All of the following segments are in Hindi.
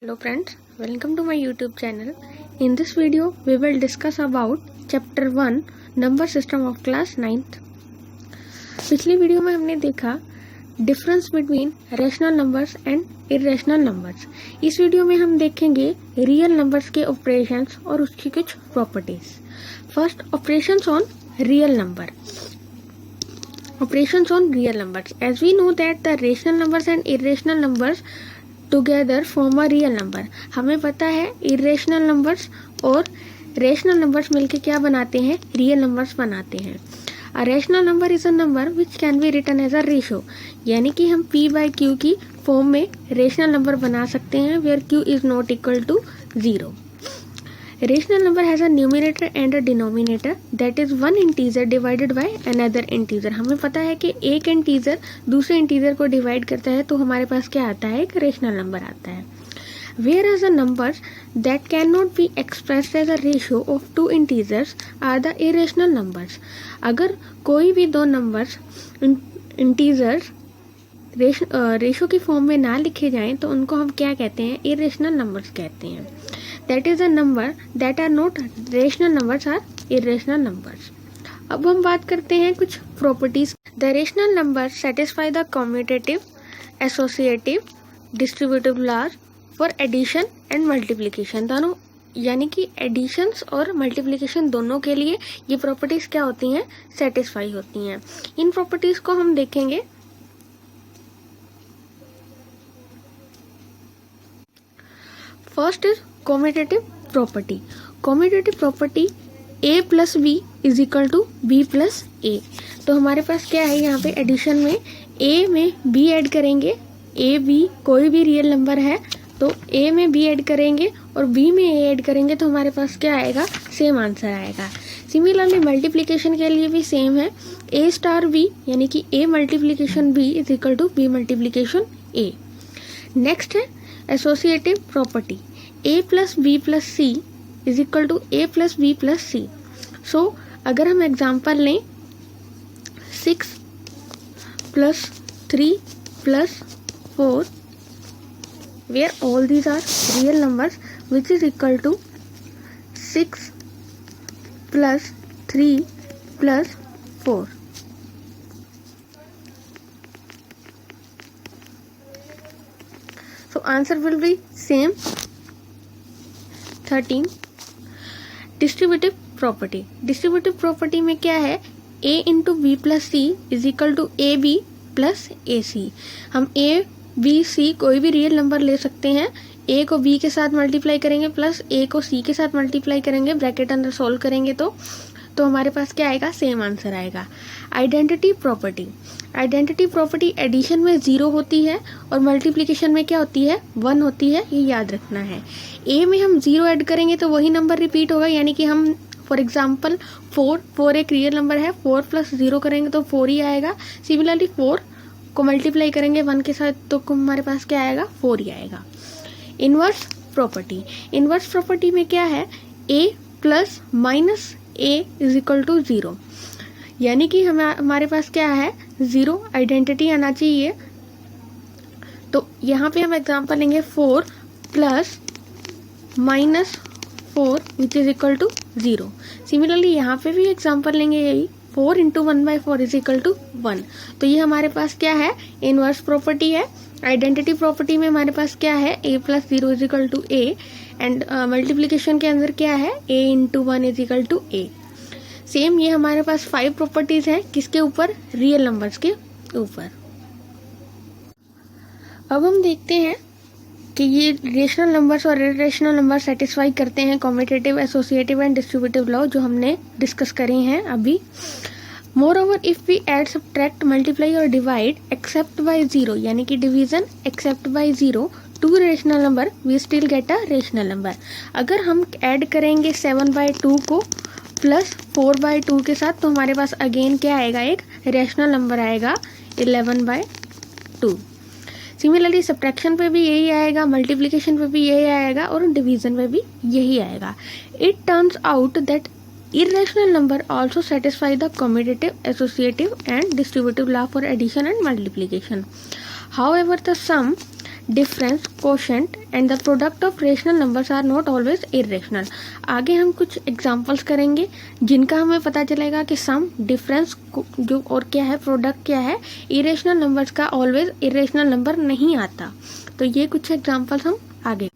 Hello friends, welcome to my YouTube channel. In this video, we will discuss about Chapter 1 Number System of Class 9th. पिछली वीडियो में हमने देखा difference between rational numbers and irrational numbers. इस वीडियो में हम देखेंगे रियल नंबर्स के ऑपरेशंस और उसकी कुछ properties. First, operations on real number. Operations on real numbers. As we know that the rational numbers and irrational numbers together form a real number. हमें पता है irrational numbers और rational numbers मिलके क्या बनाते हैं, real numbers बनाते हैं. A rational number is a number which can be written as a ratio. यानी कि हम p by q की फॉर्म में rational number बना सकते हैं where q is not equal to 0. Rational number has a numerator and a denominator, that is one integer divided by another integer. हमें पता है कि एक इंटीजर दूसरे इंटीजर को डिवाइड करता है तो हमारे पास क्या आता है, एक रेशनल नंबर आता है. Whereas the numbers that cannot be expressed as a ratio of two integers are the irrational numbers. अगर कोई भी दो नंबर्स इंटीजर्स रेशो की फॉर्म में ना लिखे जाएं तो उनको हम क्या कहते हैं, इरेशनल नंबर्स कहते हैं. That is a number that are not rational numbers are irrational numbers. अब हम बात करते हैं कुछ properties. The rational numbers satisfy the commutative, associative, distributive laws for addition and multiplication. दोनों यानी कि एडिशंस और मल्टीप्लिकेशन दोनों के लिए ये प्रॉपर्टीज क्या होती हैं, सेटिस्फाई होती हैं. इन प्रॉपर्टीज को हम देखेंगे. First is commutative property. commutative property a plus b is equal to b plus a. तो हमारे पास क्या है, यहाँ पे एडिशन में a में b ऐड करेंगे, a b कोई भी रियल नंबर है तो a में b ऐड करेंगे और b में a ऐड करेंगे तो हमारे पास क्या आएगा, सेम आंसर आएगा. सिमिलरली मल्टीप्लिकेशन के लिए भी सेम है, a स्टार b यानी कि a multiplication b is equal to b multiplication a. Next है associative property. a plus b plus c is equal to a plus b plus c. So अगर हम एग्जाम्पल लें 6 plus 3 plus 4 where all these are real numbers which is equal to 6 plus 3 plus 4. So answer will be same. 13. Distributive property. Distributive property में क्या है, a into B plus C is equal to A B plus A C. हम a b c कोई भी रियल नंबर ले सकते हैं, a को b के साथ मल्टीप्लाई करेंगे प्लस a को c के साथ मल्टीप्लाई करेंगे, ब्रैकेट अंदर सोल्व करेंगे तो हमारे पास क्या आएगा, सेम आंसर आएगा. Identity property. Identity property addition में 0 होती है और मल्टीप्लिकेशन में क्या होती है, 1 होती है, ये याद रखना है. a में हम 0 ऐड करेंगे तो वही नंबर रिपीट होगा, यानी कि हम फॉर एग्जांपल 4 एक रियल नंबर है, 4 प्लस 0 करेंगे तो 4 ही आएगा. सिमिलरली 4 को मल्टीप्लाई करेंगे 1 के साथ तो हमारे पास क्या आएगा, 4 ही आएगा. Inverse property. इनवर्स प्रॉपर्टी में क्या है, a plus minus a is equal to 0. यानी कि हमारे पास क्या है, 0 आइडेंटिटी आना चाहिए. तो यहाँ पे हम एग्जांपल लेंगे 4 plus minus 4 which is equal to 0. Similarly यहाँ पे भी एग्जांपल लेंगे यही, 4 इंटू 1/4 इज इक्वल टू 1. तो ये हमारे पास क्या है, इनवर्स प्रॉपर्टी है. आइडेंटिटी प्रॉपर्टी में हमारे पास क्या है, a plus 0 is equal to a and multiplication के अंदर क्या है, a into 1 is equal to a. Same ये हमारे पास 5 प्रॉपर्टीज हैं, किसके ऊपर, रियल नंबर्स के ऊपर. अब हम देखते हैं कि ये रेशनल नंबर्स और इरेशनल नंबर सेटिस्फाई करते हैं commutative, associative and distributive law जो हमने डिस्कस करे हैं अभी. Moreover if we add, subtract, multiply और डिवाइड एक्सेप्ट बाय 0 यानी कि division except by 0 to rational number we still get a rational number. अगर हम ऐड करेंगे 7/2 को प्लस 4/2 के साथ तो हमारे पास अगेन क्या आएगा, एक रेशनल नंबर आएगा 11/2. सिमिलरली सब्ट्रैक्शन पे भी यही आएगा, मल्टीप्लिकेशन पे भी यही आएगा और डिवीजन पे भी यही आएगा. It turns out that irrational number also satisfy the commutative, associative and distributive law for addition and multiplication. However, the sum difference, quotient and the product of rational numbers are not always irrational. आगे हम कुछ एग्जांपल्स करेंगे जिनका हमें पता चलेगा कि सम, डिफरेंस जो और क्या है, प्रोडक्ट क्या है, इरेशनल नंबर्स का ऑलवेज इरेशनल नंबर नहीं आता। तो ये कुछ एग्जांपल्स हम आगे।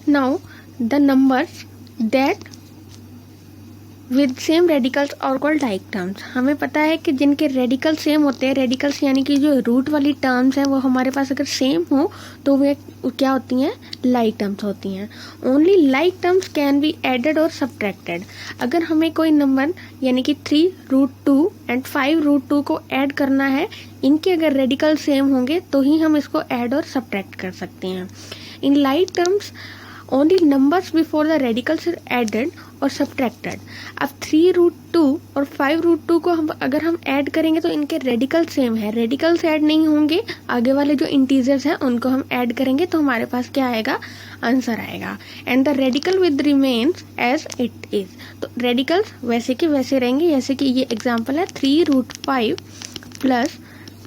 Now the numbers that with same radicals और कॉल्ड लाइक टर्म्स। हमें पता है कि जिनके रेडिकल सेम होते हैं, रेडिकल्स यानी कि जो रूट वाली टर्म्स हैं वो हमारे पास अगर सेम हो तो वे क्या होती हैं, लाइक टर्म्स होती हैं। Only like terms can be added और सब्ट्रैक्टेड। अगर हमें कोई नंबर यानी कि 3√2 एंड 5√2 को ऐड करना है, इनके अगर रेडिकल सेम होंगे तो ही हम इसको ऐड और सब्ट्रैक्ट कर सकते हैं। In like terms only numbers before the radicals are added और subtracted। अब 3√2 और 5√2 को अगर हम ऐड करेंगे तो इनके रेडिकल सेम है, रेडिकल्स ऐड नहीं होंगे, आगे वाले जो इंटीजर्स हैं उनको हम ऐड करेंगे तो हमारे पास क्या आएगा, आंसर आएगा। And the radical with remains as it is. तो रेडिकल्स वैसे के वैसे रहेंगे, जैसे कि ये एग्जाम्पल है 3√5 plus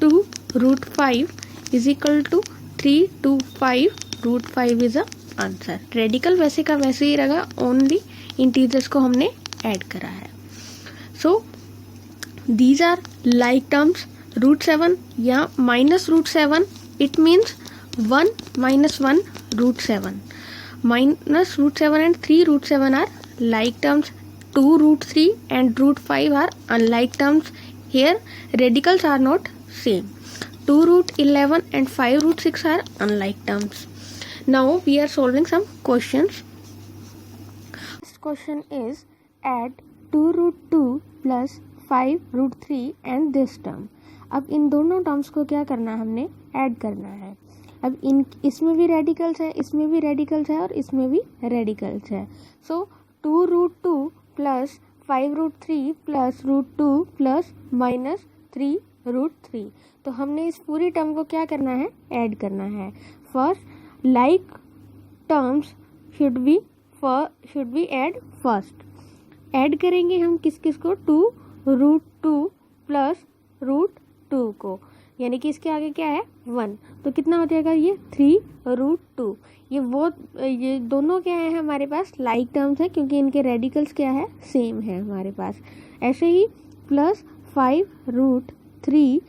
2√5 is equal to 325√5 is a answer. Radical वैसे का वैसे ही रहेगा, ओनली इंटीजर्स को हमने ऐड करा है। So these are like terms. √7 या -√7, it means 1 - 1 √7। -√7 and 3√7 are like terms. 2√3 and √5 are unlike terms. Here radicals are not same. 2√11 and 5√6 are unlike terms. Now we are solving some questions. First question is add 2√2 plus 5√3 and this term. अब इन दोनों टर्म्स को क्या करना है, हमने ऐड करना है। अब इसमें भी रेडिकल्स है, इसमें भी रेडिकल्स है और इसमें भी रेडिकल्स है। सो 2√2 प्लस 5√3 प्लस √2 प्लस -3√3। तो हमने इस पूरी टर्म को क्या करना है, ऐड करना है। First like terms should be add first। Add करेंगे हम किस किस को, 2√2 प्लस √2 को, यानी कि इसके आगे क्या है 1, तो कितना हो जाएगा ये 3√2। ये दोनों क्या है हमारे पास, लाइक टर्म्स है क्योंकि इनके रेडिकल्स क्या है, सेम है हमारे पास। ऐसे ही प्लस 5√3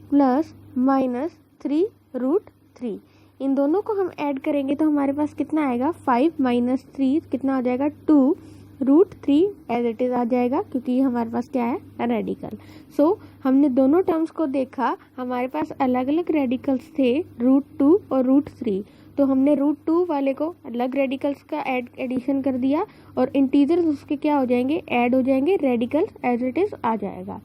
प्लस -3√3, इन दोनों को हम ऐड करेंगे तो हमारे पास कितना आएगा, 5 - 3 कितना हो जाएगा, 2√3 एज इट इज आ जाएगा क्योंकि ये हमारे पास क्या है, रेडिकल। सो हमने दोनों टर्म्स को देखा, हमारे पास अलग अलग रेडिकल्स थे, √2 और √3। तो हमने √2 वाले को अलग रेडिकल्स का एडिशन कर दिया और इंटीजर्स उसके क्या हो जाएंगे, ऐड हो जाएंगे, रेडिकल्स एज इट इज आ जाएगा।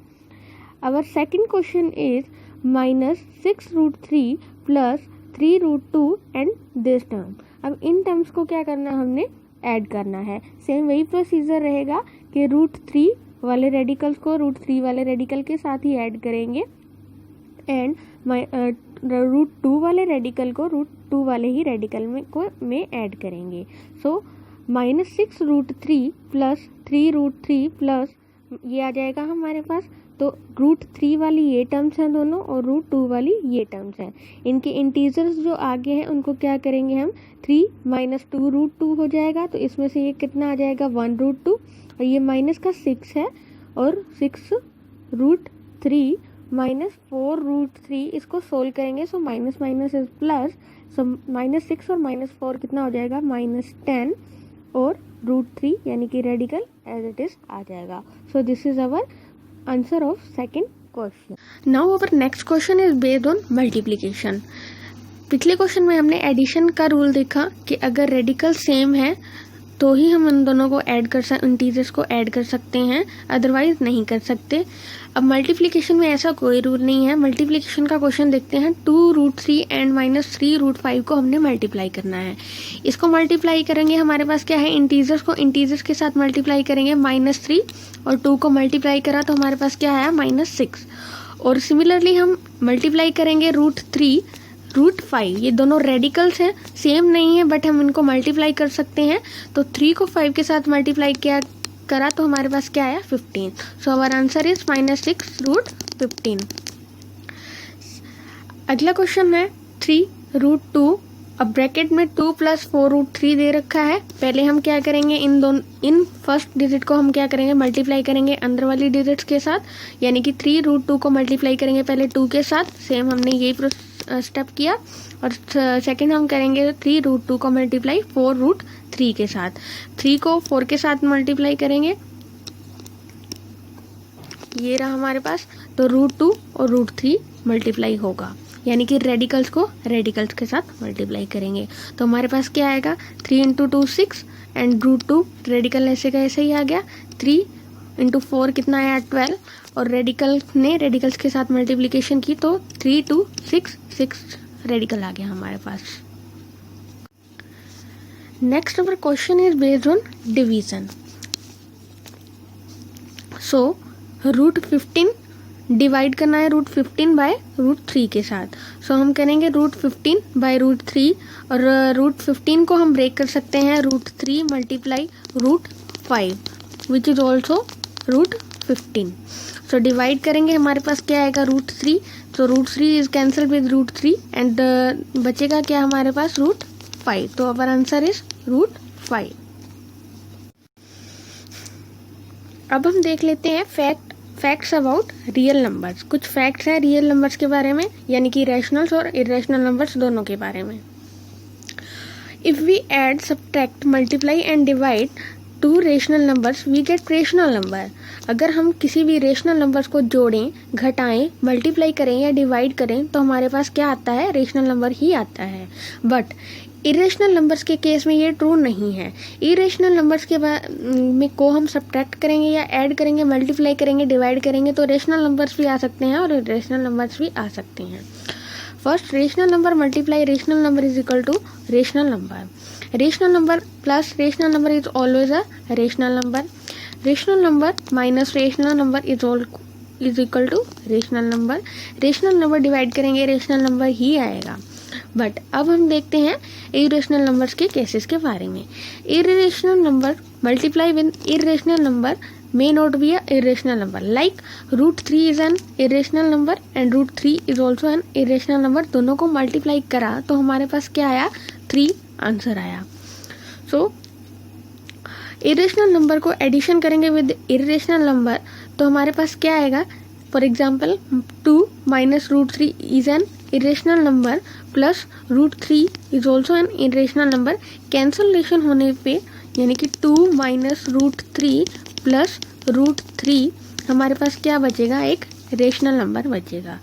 Our second question is -6√3 plus 3√2 and this term. अब इन टर्म्स को क्या करना है, हमने ऐड करना है। सेम वही प्रोसीजर रहेगा कि √3 वाले रेडिकल्स को √3 वाले रेडिकल के साथ ही ऐड करेंगे एंड √2 वाले रेडिकल को √2 वाले ही रेडिकल में ऐड करेंगे। सो -6√3 प्लस 3√3 प्लस ये आ जाएगा हमारे पास, तो √3 वाली ये टर्म्स हैं दोनों और √2 वाली ये टर्म्स हैं। इनके इंटीजर्स जो आगे हैं उनको क्या करेंगे हम, 3 - 2√2 हो जाएगा, तो इसमें से ये कितना आ जाएगा 1√2 और ये माइनस का 6 है और 6√3 -4√3 इसको सोल्व करेंगे। So minus minus is plus, so -6 और -4 कितना हो जाएगा, -10 और √3 यानी कि रेडिकल एज इट इज आ जाएगा। So this is our answer of second question. Now our next question is based on multiplication. पिछले क्वेश्चन में हमने एडिशन का रूल देखा कि अगर रेडिकल सेम है तो ही हम उन दोनों को ऐड इंटीजर्स को ऐड कर सकते हैं, अदरवाइज नहीं कर सकते। अब मल्टीप्लिकेशन में ऐसा कोई रूल नहीं है। मल्टीप्लिकेशन का क्वेश्चन देखते हैं, 2√3 एंड -3√5 को हमने मल्टीप्लाई करना है। इसको मल्टीप्लाई करेंगे, हमारे पास क्या है, इंटीजर्स को इंटीजर्स के साथ मल्टीप्लाई करेंगे, -3 और 2 को मल्टीप्लाई करा तो हमारे पास क्या आया, -6। और सिमिलरली हम मल्टीप्लाई करेंगे √3 √5, ये दोनों रेडिकल्स हैं, सेम नहीं है बट हम इनको मल्टीप्लाई कर सकते हैं। तो 3 को 5 के साथ मल्टीप्लाई करा तो हमारे पास क्या आया, 15। So our answer is -6√15। अगला क्वेश्चन है रूट टू, अब ब्रैकेट में 2 + 4√3 दे रखा है। पहले हम क्या करेंगे, इन फर्स्ट डिजिट को हम क्या करेंगे, मल्टीप्लाई करेंगे अंदर वाली डिजिट्स के साथ, यानी कि 3√2 को मल्टीप्लाई करेंगे पहले 2 के साथ, सेम हमने यही स्टेप किया। और सेकंड हम करेंगे 3√2 को मल्टीप्लाई 4√3 के साथ, 3 को 4 के साथ मल्टीप्लाई करेंगे, ये रहा हमारे पास। तो √2 और √3 मल्टीप्लाई होगा, यानी कि रेडिकल्स को रेडिकल्स के साथ मल्टीप्लाई करेंगे। तो हमारे पास क्या आएगा, 3 × 2 6 एंड √2 रेडिकल ऐसे का ऐसे ही आ गया। 3 × 4 कितना आया, 12, और रेडिकल ने रेडिकल्स के साथ मल्टीप्लिकेशन की तो 3 × 2 6 6 रेडिकल आ गया हमारे पास। Next our question is based on division. So √15 divide करना है √15 बाय √3 के साथ। सो हम करेंगे √15 बाय √3, और √15 को हम ब्रेक कर सकते हैं √3 multiply √5 which is also √15। So divide करेंगे, हमारे पास क्या आएगा, √3, तो √3 इज कैंसल विद √3 एंड बचेगा क्या हमारे पास, √5। तो अवर आंसर इज √5। अब हम देख लेते हैं फैक्ट्स अबाउट रियल नंबर्स। कुछ फैक्ट्स हैं रियल नंबर्स के बारे में, यानी कि रैशनल्स और इरेशनल नंबर्स दोनों के बारे में। If we add, subtract, multiply and divide 2 rational numbers we get rational number. अगर हम किसी भी रेशनल नंबर्स को जोड़ें, घटाएं, मल्टीप्लाई करें या डिवाइड करें तो हमारे पास क्या आता है, रेशनल नंबर ही आता है। बट इरेशनल नंबर्स के केस में ये ट्रू नहीं है। इरेशनल नंबर्स के में को हम सब्ट्रैक्ट करेंगे या ऐड करेंगे, मल्टीप्लाई करेंगे, डिवाइड करेंगे तो रेशनल नंबर्स भी आ सकते हैं और इरेशनल नंबर्स भी आ सकते हैं। First, rational number multiply rational number is equal to rational number. Rational number plus rational number is always a rational number. Rational number minus rational number is equal to rational number. Rational number divide करेंगे रेशनल नंबर ही आएगा। बट अब हम देखते हैं इरेशनल नंबर्स के केसेस के बारे में। Irrational number multiply with irrational number may not be a irrational number, like √3 is an irrational number and √3 is also an irrational number। दोनों को मल्टीप्लाई करा तो हमारे पास क्या आया, 3 आंसर आया। सो इरेशनल नंबर को एडिशन करेंगे विद इरेशनल नंबर तो हमारे पास क्या आएगा, for example 2 - √3 is an irrational number plus √3 is also an irrational number. Cancellation होने पे यानी कि 2 - √3 प्लस √3 हमारे पास क्या बचेगा, एक रेशनल नंबर बचेगा।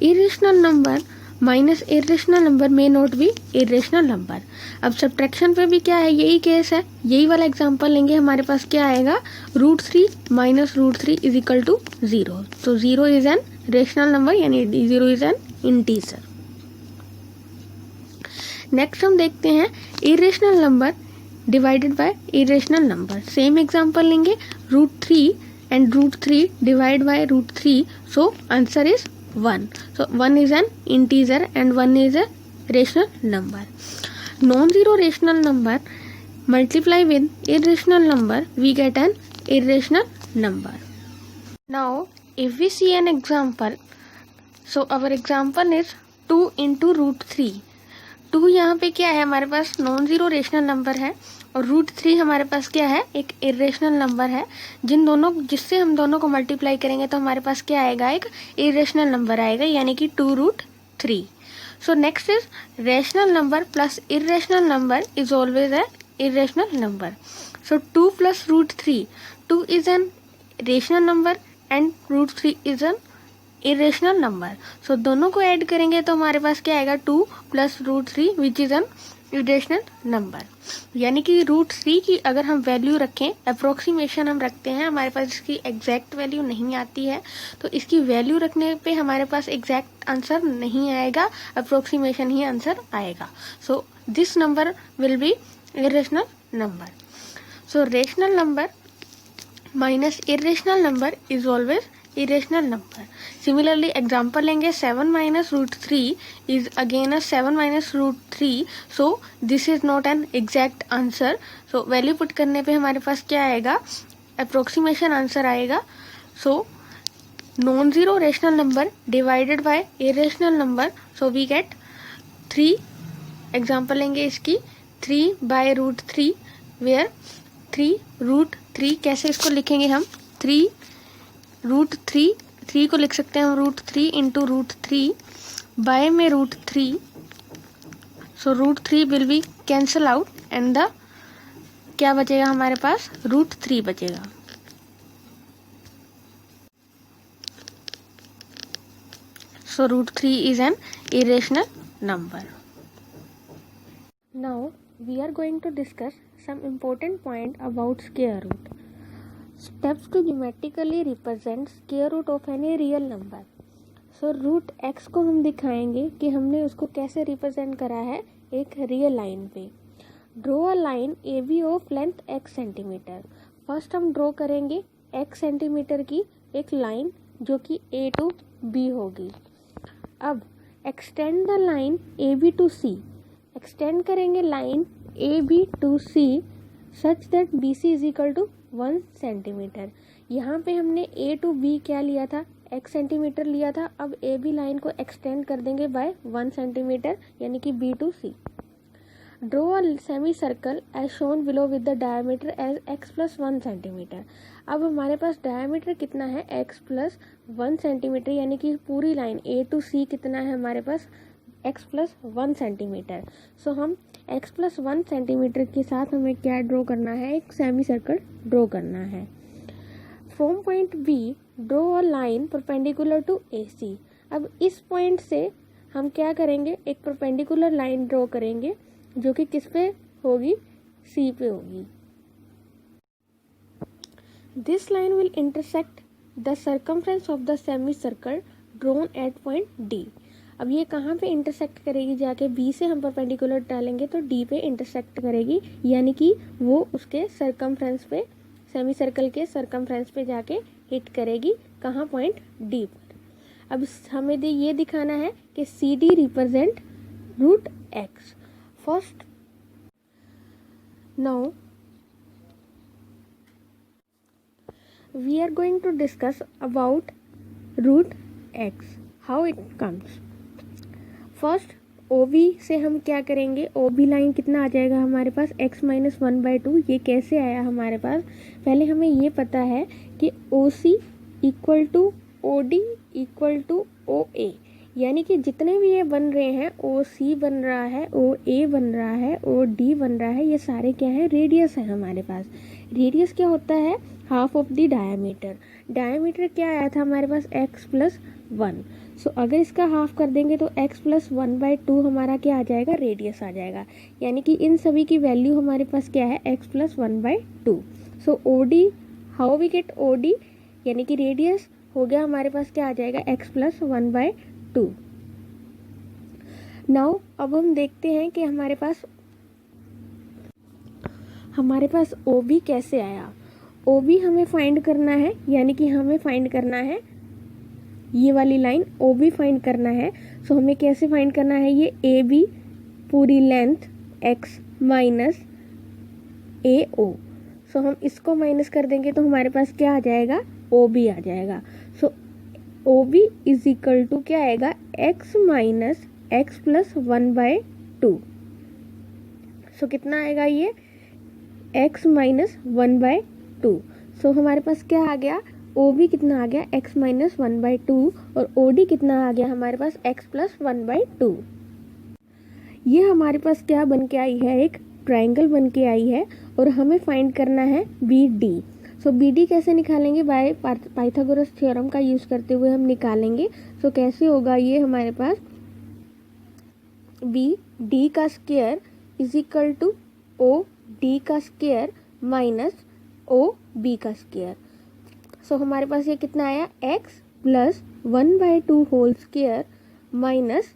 Irrational number minus irrational number में नॉट बी इरेशनल नंबर। अब सब्ट्रैक्शन पे भी क्या है, यही केस है, यही वाला एग्जांपल लेंगे, हमारे पास क्या आएगा, √3 - √3 इज इक्वल टू 0। तो 0 इज एन रेशनल नंबर, यानी 0 इज एन इंटीजर। नेक्स्ट हम देखते हैं irrational number divided by irrational number. Same example लेंगे, √3 and √3 divide by √3, so answer is 1। So 1 is an integer and 1 is a rational number. Non-zero rational number multiply with irrational number, we get an irrational number. Now if we see an example, so our example is 2 into √3। 2 यहाँ पे क्या है, हमारे पास नॉन जीरो रेशनल नंबर है और √3 हमारे पास क्या है, एक इरेशनल नंबर है। जिससे हम दोनों को मल्टीप्लाई करेंगे तो हमारे पास क्या आएगा, एक इरेशनल नंबर आएगा, यानी कि 2√3। So next is rational number plus irrational number is always a irrational number. So 2 + √3, 2 is an rational number and √3 is an irrational number. So दोनों को ऐड करेंगे तो हमारे पास क्या आएगा, 2 + √3 which is an irrational number. यानी कि √3 की अगर हम वैल्यू रखें, अप्रोक्सीमेशन हम रखते हैं, हमारे पास इसकी एग्जैक्ट वैल्यू नहीं आती है, तो इसकी वैल्यू रखने पे हमारे पास एग्जैक्ट आंसर नहीं आएगा, अप्रोक्सीमेशन ही आंसर आएगा। So this number will be irrational number. So rational number minus irrational number is always irrational number. Similarly example लेंगे, 7 - √3 is again a 7 - √3, so this is not an exact answer। so value put करने पे हमारे पास क्या आएगा, अप्रोक्सीमेशन आंसर आएगा। so non zero rational number divided by irrational number, so we get 3 example लेंगे इसकी 3/√3 वेयर 3√3 कैसे इसको लिखेंगे हम 3√3 को लिख सकते हैं हम √3 इंटू √3 बाय में √3 सो √3 will be cancel out and the क्या बचेगा हमारे पास √3 बचेगा। So √3 is an irrational number. Now we are going to discuss some important point about square root. Steps to geometrically represent square root of any real number. So root x को हम दिखाएंगे कि हमने उसको कैसे रिप्रेजेंट करा है एक रियल लाइन पे। Draw a line A B of length x centimetre. First हम ड्रॉ करेंगे x सेंटीमीटर की एक लाइन जो कि a टू b होगी। अब extend the line A B to C. Extend करेंगे line A B to C such that B C is equal to 1 centimetre. यहाँ पे हमने ए टू बी क्या लिया था x सेंटीमीटर लिया था। अब ए बी लाइन को एक्सटेंड कर देंगे बाय 1 सेंटीमीटर यानी कि B to C. Draw a semi circle as shown below with the diameter as x plus 1 centimetre. अब हमारे पास डायमीटर कितना है x प्लस 1 सेंटीमीटर यानी कि पूरी लाइन a टू c कितना है हमारे पास x प्लस 1 सेंटीमीटर। सो हम x प्लस 1 सेंटीमीटर के साथ हमें क्या ड्रॉ करना है एक सेमी सर्कल ड्रॉ करना है। From point b draw a line perpendicular to AC। अब इस पॉइंट से हम क्या करेंगे एक परपेंडिकुलर लाइन ड्रॉ करेंगे जो कि किस पे होगी C पे होगी। This line will intersect the circumference of the semicircle drawn at point D। अब ये कहाँ पे इंटरसेक्ट करेगी जाके B से हम परपेंडिकुलर डालेंगे तो D पे इंटरसेक्ट करेगी यानी कि वो उसके सरकमफ्रेंस पे सेमी सर्कल के सरकमफ्रेंस पे जाके हिट करेगी कहाँ पॉइंट D पर। अब हमें ये दिखाना है कि CD represent √x। First now we are going to discuss about √x how it comes। First OB से हम क्या करेंगे OB लाइन कितना आ जाएगा हमारे पास x माइनस 1/2। ये कैसे आया हमारे पास पहले हमें ये पता है कि OC equal to OD equal to OA यानी कि जितने भी ये बन रहे हैं OC बन रहा है OA बन रहा है OD बन रहा है ये सारे क्या है रेडियस है हमारे पास। रेडियस क्या होता है half of the diameter. Diameter क्या आया था हमारे पास x प्लस 1। सो अगर इसका हाफ कर देंगे तो x प्लस 1/2 हमारा क्या आ जाएगा रेडियस आ जाएगा यानी कि इन सभी की वैल्यू हमारे पास क्या है x plus 1/2। So OD how we get OD यानी कि रेडियस हो गया हमारे पास क्या आ जाएगा x प्लस 1/2। नाउ अब हम देखते हैं कि हमारे पास OB कैसे आया। OB हमें फाइंड करना है यानी कि हमें फाइंड करना है ये वाली लाइन OB फाइंड करना है। सो हमें कैसे फाइंड करना है ये AB पूरी लेंथ x माइनस AO। सो हम इसको माइनस कर देंगे तो हमारे पास क्या आ जाएगा OB आ जाएगा। सो OB इज इक्वल टू क्या आएगा x माइनस x प्लस 1/2। सो कितना आएगा ये x माइनस 1/2। सो हमारे पास क्या आ गया OB कितना आ गया x माइनस 1/2 और OD कितना आ गया हमारे पास x प्लस 1/2। ये हमारे पास क्या बन के आई है एक ट्रायंगल बन के आई है और हमें फाइंड करना है BD। सो BD कैसे निकालेंगे बाय पाइथागोरस थ्योरम का यूज करते हुए हम निकालेंगे। सो कैसे होगा ये हमारे पास BD का square is equal to OD का स्क्वायर माइनस OB का स्क्वायर। सो हमारे पास ये कितना आया x plus 1/2 whole square minus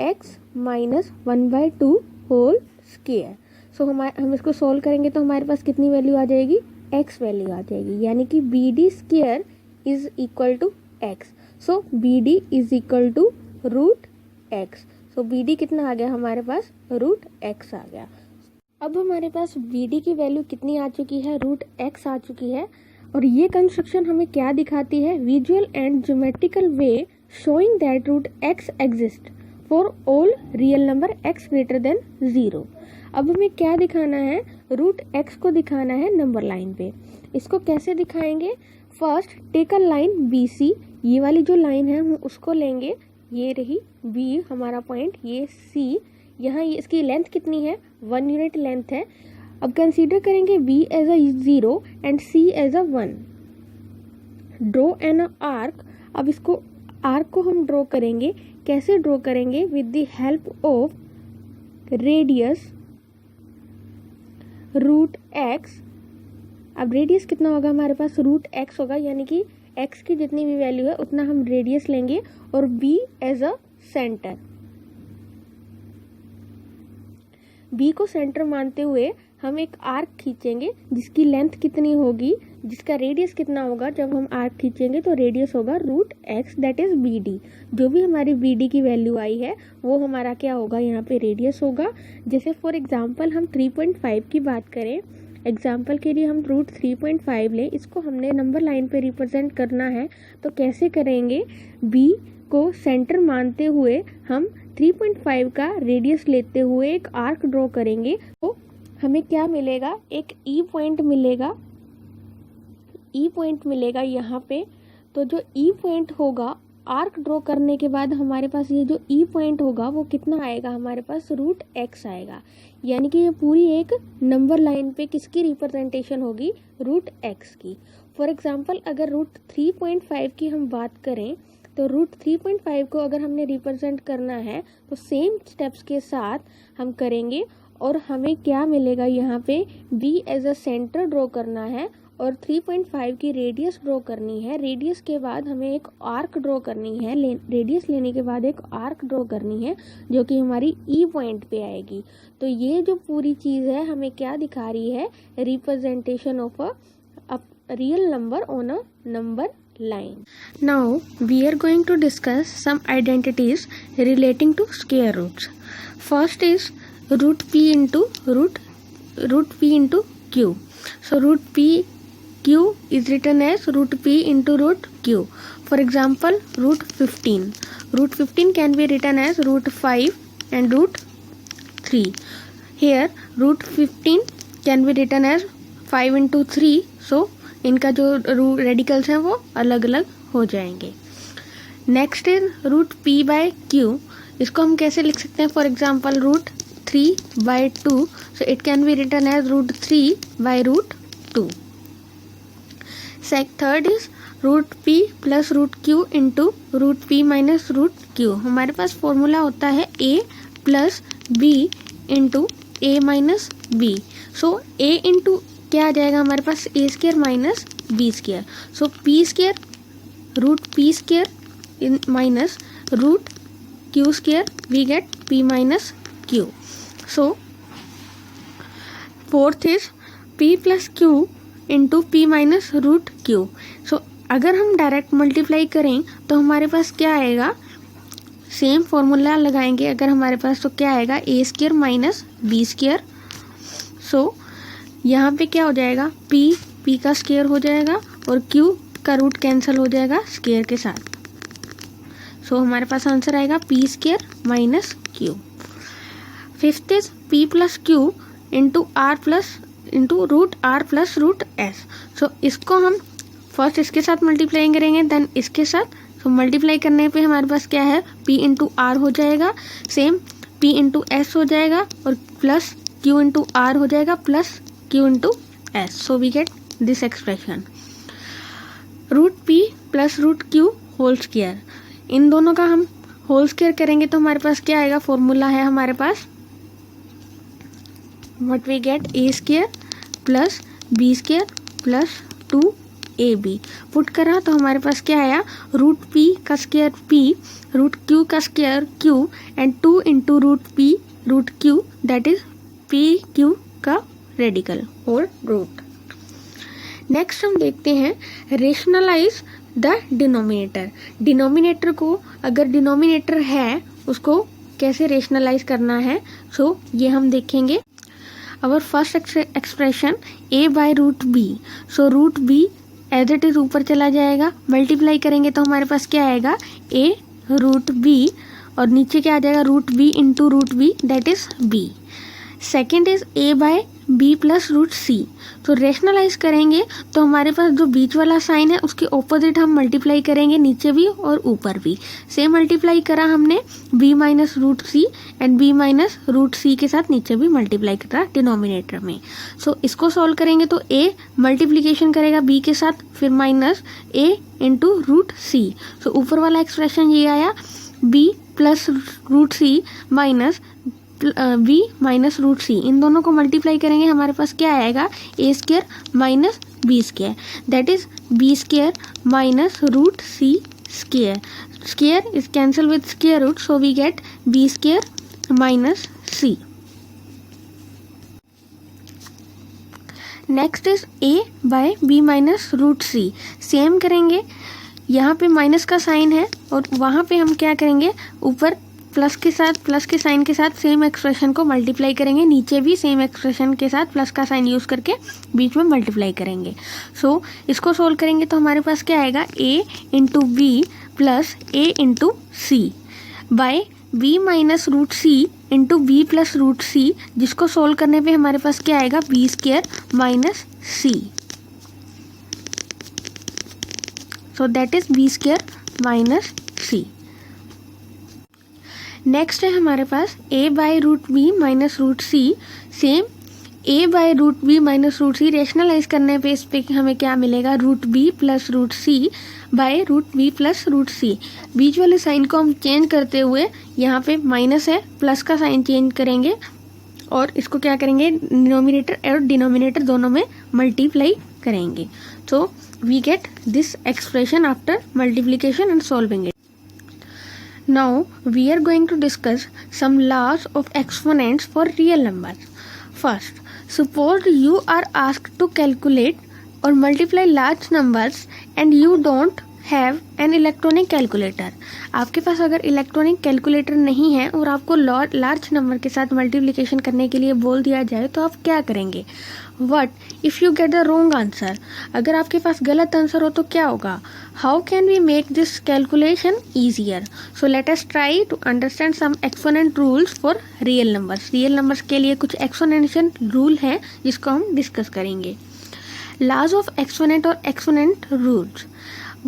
x minus 1/2 whole square. So हम इसको सोल्व करेंगे तो हमारे पास कितनी वैल्यू आ जाएगी x वैल्यू आ जाएगी यानी कि BD square is equal to x। So BD is equal to √x। So BD कितना आ गया हमारे पास √x आ गया। अब हमारे पास BD की वैल्यू कितनी आ चुकी है √x आ चुकी है और ये कंस्ट्रक्शन हमें क्या दिखाती है visual and geometrical way showing that √x exist for all real number x greater than 0। अब हमें क्या दिखाना है, रूट x को दिखाना है नंबर लाइन पे। इसको कैसे दिखाएंगे, first take a line BC, ये वाली जो लाइन है हम उसको लेंगे, ये रही B हमारा पॉइंट, ये C, यहाँ इसकी लेंथ कितनी है 1 यूनिट लेंथ है। अब कंसीडर करेंगे B as a 0 and C as a 1। Draw an arc, अब इसको आर्क को हम ड्रॉ करेंगे, कैसे ड्रॉ करेंगे, with the help of radius root x। अब रेडियस कितना होगा हमारे पास, रूट x होगा, यानी कि x की जितनी भी वैल्यू है उतना हम रेडियस लेंगे, और b as a centre, b को सेंटर मानते हुए हम एक आर्क खींचेंगे जिसकी लेंथ कितनी होगी, जिसका रेडियस कितना होगा, जब हम आर्क खींचेंगे तो रेडियस होगा root x, that is BD। जो भी हमारी BD की वैल्यू आई है वो हमारा क्या होगा, यहाँ पे रेडियस होगा। जैसे फॉर एग्जांपल हम 3.5 की बात करें, एग्जाम्पल के लिए हम रूट 3.5 लें, इसको हमने नंबर लाइन पे रिप्रेजेंट करना है, तो कैसे करेंगे, B को सेंटर मानते हुए हम 3.5 का रेडियस लेते हुए एक आर्क ड्रॉ करेंगे, तो हमें क्या मिलेगा, एक E पॉइंट मिलेगा, E पॉइंट मिलेगा यहाँ पे। तो जो E पॉइंट होगा आर्क ड्रॉ करने के बाद हमारे पास ये जो E पॉइंट होगा वो कितना आएगा, हमारे पास रूट x आएगा, यानी कि ये पूरी एक नंबर लाइन पे किसकी रिप्रेजेंटेशन होगी, रूट x की। फॉर एग्जांपल अगर रूट 3.5 की हम बात करें, तो रूट 3.5 को अगर हमने रिप्रेजेंट करना है तो सेम स्टेप्स के साथ हम करेंगे, और हमें क्या मिलेगा, यहाँ पे B as a centre draw करना है और 3.5 की रेडियस ड्रॉ करनी है। रेडियस के बाद हमें एक आर्क ड्रॉ करनी है, रेडियस लेने के बाद एक आर्क ड्रॉ करनी है जो कि हमारी E पॉइंट पे आएगी। तो ये जो पूरी चीज़ है हमें क्या दिखा रही है, representation of a real number on a number line. Now we are going to discuss some identities relating to square roots. First is root p into root p into q. So root p q is written as root p into root q. For example, root 15. Root 15 can be written as root 5 and root 3. Here root 15 can be written as 5 into 3. So इनका जो रेडिकल्स हैं वो अलग अलग हो जाएंगे। Next is root p by q, इसको हम कैसे लिख सकते हैं, for example root 3 by 2, so it can be written as root 3 by root 2। Third is root p plus root q into root p minus root q। हमारे पास फॉर्मूला होता है a plus b into a minus b। So a into क्या आ जाएगा हमारे पास, a square minus B square. So P square root P square in minus root Q square, we get P minus Q. So fourth is P plus Q into P minus root Q. So अगर हम डायरेक्ट मल्टीप्लाई करें तो हमारे पास क्या आएगा, सेम फॉर्मूला लगाएंगे अगर हमारे पास, तो क्या आएगा, A square minus B square. सो यहाँ पे क्या हो जाएगा, p का स्क्वायर हो जाएगा और q का रूट कैंसिल हो जाएगा स्क्वायर के साथ। सो हमारे पास आंसर आएगा p square minus q। Fifth is p plus q into r plus into root r plus root s। So इसको हम फर्स्ट इसके साथ मल्टीप्लाई करेंगे, देन इसके साथ। सो मल्टीप्लाई करने पे हमारे पास क्या है, p इंटू r हो जाएगा, सेम p इंटू s हो जाएगा और प्लस q इंटू r हो जाएगा plus q into s. So we get this expression. Root p plus root q whole square, इन दोनों का हम होल स्क्वायर करेंगे तो हमारे पास क्या आएगा, फॉर्मूला है हमारे पास what we get, a square plus b square plus 2ab। Put करा तो हमारे पास क्या आया, रूट p का स्क्वायर p, रूट q का square q and 2 into root p root q, that is p q का रेडिकल और रूट। नेक्स्ट हम देखते हैं रेशनलाइज द डिनोमिनेटर। डिनोमिनेटर को, अगर डिनोमिनेटर है उसको कैसे रेशनलाइज करना है, सो ये हम देखेंगे। Our first expression a by root b। So root b as it is ऊपर चला जाएगा, मल्टीप्लाई करेंगे तो हमारे पास क्या आएगा, a रूट b और नीचे क्या आ जाएगा root B into root B that is B. Second is A by B plus root C. तो रेशनलाइज करेंगे तो हमारे पास जो बीच वाला साइन है उसके ऑपोजिट हम मल्टीप्लाई करेंगे नीचे भी और ऊपर भी। सेम मल्टीप्लाई करा हमने B minus root C and B minus root C के साथ नीचे भी मल्टीप्लाई करा डिनोमिनेटर में। सो इसको सॉल्व करेंगे तो ए मल्टीप्लीकेशन करेगा बी के साथ, फिर minus A into root C. So ऊपर वाला एक्सप्रेशन ये आया B plus root C minus B minus root C. इन दोनों को मल्टीप्लाई करेंगे हमारे पास क्या आएगा A square minus B square that is B square minus root C square. Square is cancel with square root so we get B square minus C. Next is A by B minus root C. Same करेंगे, यहाँ पे माइनस का साइन है और वहाँ पे हम क्या करेंगे ऊपर प्लस के साथ प्लस के साइन के साथ सेम एक्सप्रेशन को मल्टीप्लाई करेंगे, नीचे भी सेम एक्सप्रेशन के साथ प्लस का साइन यूज करके बीच में मल्टीप्लाई करेंगे। सो इसको सोल्व करेंगे तो हमारे पास क्या आएगा a into B plus a into c by B minus root c into B plus root c, जिसको सोल्व करने पे हमारे पास क्या आएगा b square minus c. So that is B square minus C. Next है हमारे पास a by root b minus root C. Same a by root b minus root c rationalise करने पे इस पे हमें क्या मिलेगा root B plus root C by root B plus root C. बीच वाले साइन को हम चेंज करते हुए यहाँ पे माइनस है प्लस का साइन चेंज करेंगे और इसको क्या करेंगे डिनोमिनेटर और डिनोमिनेटर दोनों में मल्टीप्लाई करेंगे। So we get this expression after multiplication and solving it. Now we are going to discuss some laws of exponents for real numbers. First, suppose you are asked to calculate or multiply large numbers and you don't have an electronic calculator. आपके पास अगर इलेक्ट्रॉनिक कैलकुलेटर नहीं है और आपको लार्ज नंबर के साथ मल्टीप्लिकेशन करने के लिए बोल दिया जाए तो आप क्या करेंगे? What if you get the wrong answer? अगर आपके पास गलत आंसर हो तो क्या होगा? How can we make this calculation easier? So let us try to understand some exponent rules for real numbers. Real numbers के लिए कुछ exponential rule हैं जिसको हम डिस्कस करेंगे। Laws of exponent और exponent rules.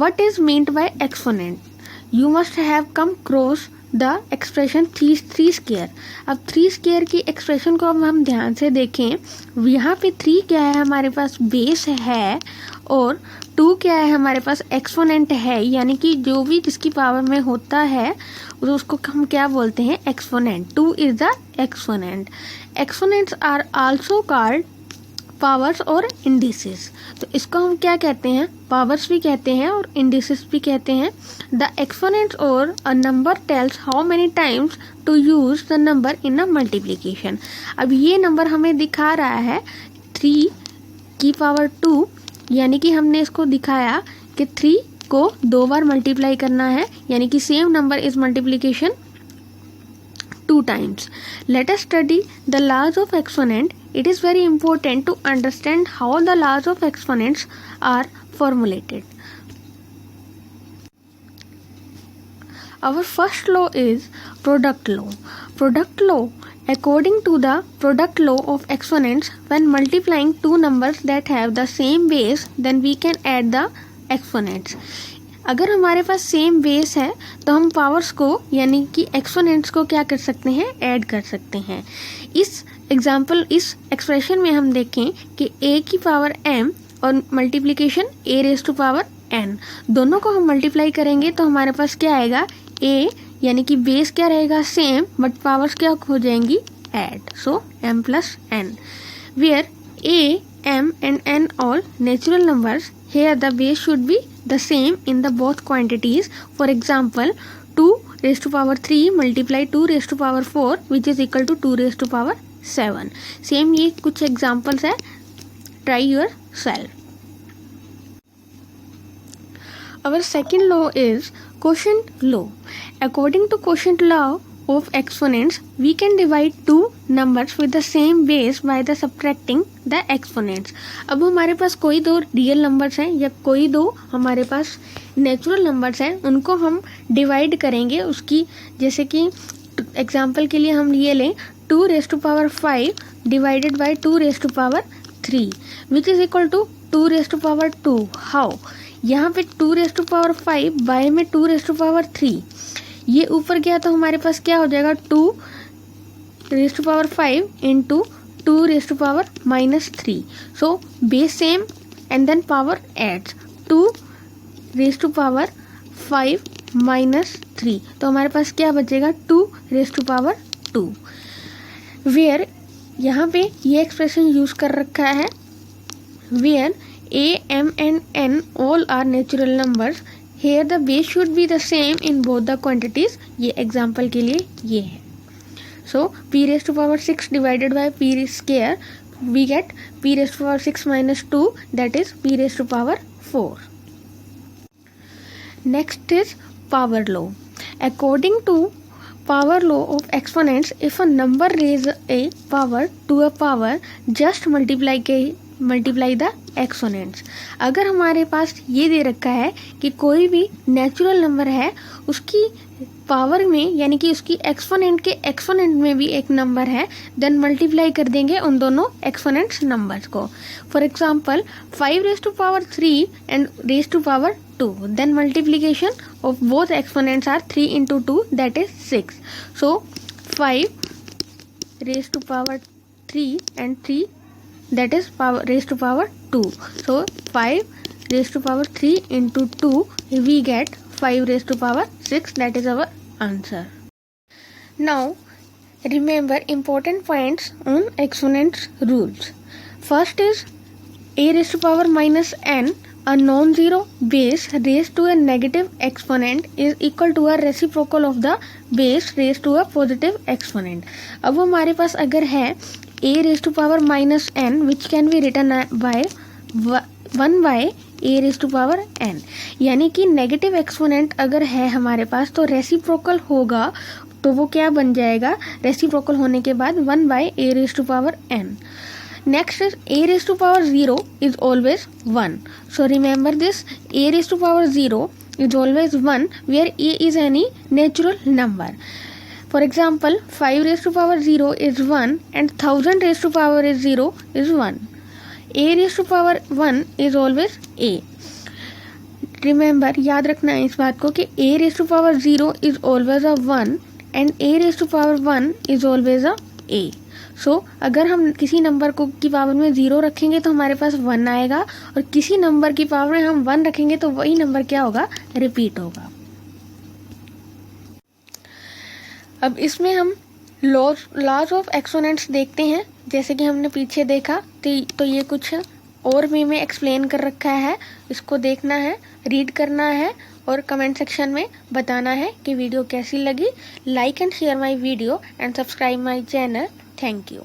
What is meant by exponent? You must have come across the expression three square. अब थ्री स्क्वायर की एक्सप्रेशन को अब हम ध्यान से देखें, यहाँ पे थ्री क्या है हमारे पास बेस है और टू क्या है हमारे पास एक्सपोनेंट है, यानी कि जो भी जिसकी पावर में होता है उसको हम क्या बोलते हैं exponent. Two is the exponent. Exponents are also called powers और इंडिसेस। तो इसको हम क्या कहते हैं पावर्स भी कहते हैं और इंडिसेस भी कहते हैं। द एक्सपोनेंट्स और a number tells how many times to use the number in a multiplication. अब ये नंबर हमें दिखा रहा है 3 की पावर 2, यानी कि हमने इसको दिखाया कि 3 को 2 बार मल्टीप्लाई करना है, यानी कि same number is multiplication 2 times. Let us study the laws of exponent. It is very important to understand how the laws of exponents are formulated. Our first law is product law. Product law, according to the product law of exponents, when multiplying two numbers that have the same base, then we can add the exponents. अगर हमारे पास सेम बेस है तो हम पावर्स को यानी कि एक्सपोनेंट्स को क्या कर सकते हैं ऐड कर सकते हैं। इस एक्सप्रेशन में हम देखें कि a की पावर m और multiplication a raise to power n, दोनों को हम मल्टीप्लाई करेंगे तो हमारे पास क्या आएगा a, यानी कि बेस क्या रहेगा सेम बट पावर्स क्या हो जाएंगी add. So m plus n where a, m and n all natural numbers. Here the base should be the same in the both quantities. For example, 2 raised to power 3 multiply 2 raised to power 4 which is equal to 2 raised to power 7. Same ये कुछ examples है, try yourself. Our second law is quotient law. According to quotient law of exponents, we can divide two numbers with the same base by the subtracting the exponents. अब हमारे पास कोई दो रियल नंबर्स हैं या कोई दो हमारे पास नेचुरल नंबर्स हैं उनको हम डिवाइड करेंगे उसकी, जैसे कि एग्जांपल के लिए हम ये लें 2⁵ divided by 2⁵ which is equal to 2⁵2। How? यहाँ पे 2⁵5 बाय में 2⁵3, ये ऊपर गया तो हमारे पास क्या हो जाएगा 2⁵5 into 2⁻⁻3। So base same and then power adds 2⁵5 - 3, तो हमारे पास क्या बचेगा 2⁵2। वेयर यहाँ पे ये एक्सप्रेशन यूज कर रखा है where a, m and n all are natural numbers. Here the base should be the same in both the quantities. ये एग्जाम्पल के लिए ये है. So p⁻6 divided by p square we get p⁻6 - 2, that is p⁻4. Next is power law. According to power law of exponents, if a number raise a power to a power, just multiply the exponents. अगर हमारे पास ये दे रखा है कि कोई भी नेचुरल नंबर है उसकी पावर में यानी कि उसकी एक्सपोनेंट के एक्सपोनेंट में भी एक नंबर है, देन मल्टीप्लाई कर देंगे उन दोनों एक्सपोनेंट्स नंबर्स को। For example 5⁻³ and ⁻², then multiplication of both exponents are 3 × 2 that is 6। So 5⁻³ and 3 that is ⁻². So 5⁻³ into 2 we get 5⁻6, that is our answer. Now remember important points on exponents rules. First is a⁻⁻n, a non-zero base raised to a negative exponent is equal to a reciprocal of the base raised to a positive exponent. अब हमारे पास अगर है a⁻⁻n which can be written by 1/a⁻n, यानी कि नेगेटिव एक्सपोनेंट अगर है हमारे पास तो रेसिप्रोकल होगा, तो वो क्या बन जाएगा, रेसिप्रोकल होने के बाद 1/a⁻n. Next is a⁻0 is always 1. So remember this, a⁻0 is always 1 where a is any natural number. For example 5⁻0 is 1 and 1000⁻0 is 1. a⁻1 is always a. Remember, याद रखना है इस बात को कि a⁻0 is always a 1 and a⁻1 is always a a. So अगर हम किसी नंबर को की पावर में 0 रखेंगे तो हमारे पास 1 आएगा, और किसी नंबर की पावर में हम 1 रखेंगे तो वही नंबर क्या होगा, रिपीट होगा। अब इसमें हम लॉज ऑफ एक्सपोनेंट्स देखते हैं, जैसे कि हमने पीछे देखा तो ये कुछ और में एक्सप्लेन कर रखा है, इसको देखना है, रीड करना है और कमेंट सेक्शन में बताना है कि वीडियो कैसी लगी। Like and share my video and subscribe my channel. Thank you.